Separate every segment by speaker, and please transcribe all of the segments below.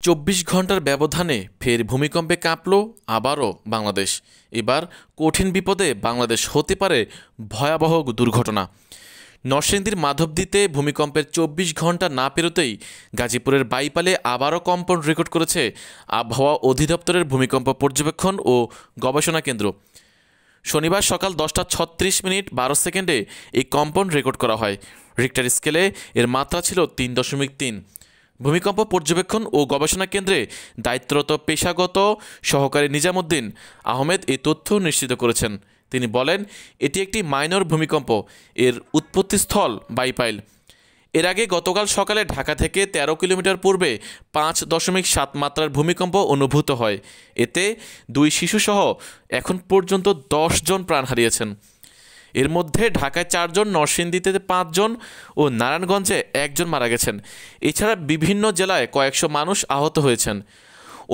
Speaker 1: ২৪ ঘন্টার ব্যবধানে ফের ভূমিকম্পে কাঁপল আবারও বাংলাদেশ। এবার কঠিন বিপদে বাংলাদেশ হতে পারে ভয়াবহ দুর্ঘটনা। নরসিংদীর মাধবদীতে ভূমিকম্পের ২৪ ঘন্টা না পেরোতেই গাজীপুরের বাইপালে আবারও কম্পন রেকর্ড করেছে আবহাওয়া অধিদপ্তরের ভূমিকম্প পর্যবেক্ষণ ও গবেষণা কেন্দ্র। শনিবার সকাল 10:36:12 এই কম্পন রেকর্ড করা হয়। রিক্টার স্কেলে এর মাত্রা ছিল ৩.৩। ভূমিকম্প পর্যবেক্ষণ ও গবেষণা কেন্দ্রে দায়িত্বরত পেশাগত সহকারী নিজামুদ্দিন আহমেদ এই তথ্য নিশ্চিত করেছেন। তিনি বলেন, এটি একটি মাইনর ভূমিকম্প, এর উৎপত্তিস্থল বাইপাইল। এর আগে গতকাল সকালে ঢাকা থেকে ১৩ কিলোমিটার পূর্বে ৫.৭ মাত্রার ভূমিকম্প অনুভূত হয়। এতে ২ শিশুসহ এখন পর্যন্ত ১০ জন প্রাণ হারিয়েছেন। এর মধ্যে ঢাকায় ৪ জন, নরসিংদীতে ৫ জন ও নারায়ণগঞ্জে ১ জন মারা গেছেন। এছাড়া বিভিন্ন জেলায় কয়েকশো মানুষ আহত হয়েছেন।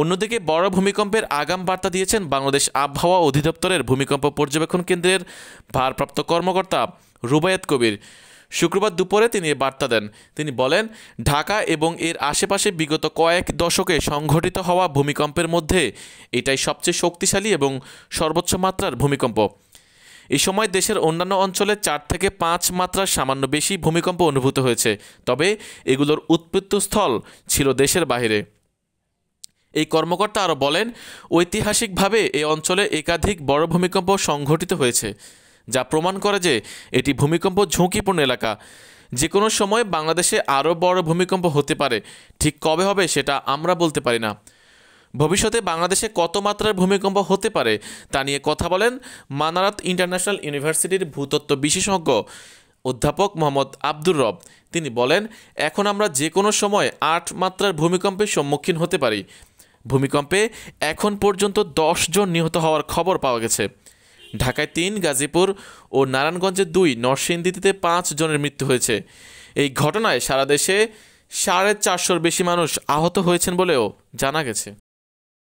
Speaker 1: অন্যদিকে বড় ভূমিকম্পের আগাম বার্তা দিয়েছেন বাংলাদেশ আবহাওয়া অধিদপ্তরের ভূমিকম্প পর্যবেক্ষণ কেন্দ্রের ভারপ্রাপ্ত কর্মকর্তা রুবায়েত কবির। শুক্রবার দুপুরে তিনি এ বার্তা দেন। তিনি বলেন, ঢাকা এবং এর আশেপাশে বিগত কয়েক দশকে সংঘটিত হওয়া ভূমিকম্পের মধ্যে এটাই সবচেয়ে শক্তিশালী এবং সর্বোচ্চ মাত্রার ভূমিকম্প। এই সময় দেশের অন্যান্য অঞ্চলে ৪ থেকে ৫ মাত্রার সামান্য বেশি ভূমিকম্প অনুভূত হয়েছে, তবে এগুলোর উৎপত্তিস্থল ছিল দেশের বাইরে। এই কর্মকর্তা আরও বলেন, ঐতিহাসিকভাবে এই অঞ্চলে একাধিক বড় ভূমিকম্প সংঘটিত হয়েছে, যা প্রমাণ করে যে এটি ভূমিকম্প ঝুঁকিপূর্ণ এলাকা। যে কোনো সময় বাংলাদেশে আরও বড় ভূমিকম্প হতে পারে, ঠিক কবে হবে সেটা আমরা বলতে পারি না। ভবিষ্যতে বাংলাদেশে কত মাত্রার ভূমিকম্প হতে পারে তা নিয়ে কথা বলেন মানারাত ইন্টারন্যাশনাল ইউনিভার্সিটির ভূতত্ত্ব বিশেষজ্ঞ অধ্যাপক মোহাম্মদ আব্দুর রব। তিনি বলেন, এখন আমরা যে কোনো সময় ৮ মাত্রার ভূমিকম্পের সম্মুখীন হতে পারি। ভূমিকম্পে এখন পর্যন্ত ১০ জন নিহত হওয়ার খবর পাওয়া গেছে। ঢাকায় ৩, গাজীপুর ও নারায়ণগঞ্জে ২, নরসিংদীতে ৫ জনের মৃত্যু হয়েছে। এই ঘটনায় সারা দেশে ৪৫০ বেশি মানুষ আহত হয়েছেন বলেও জানা গেছে।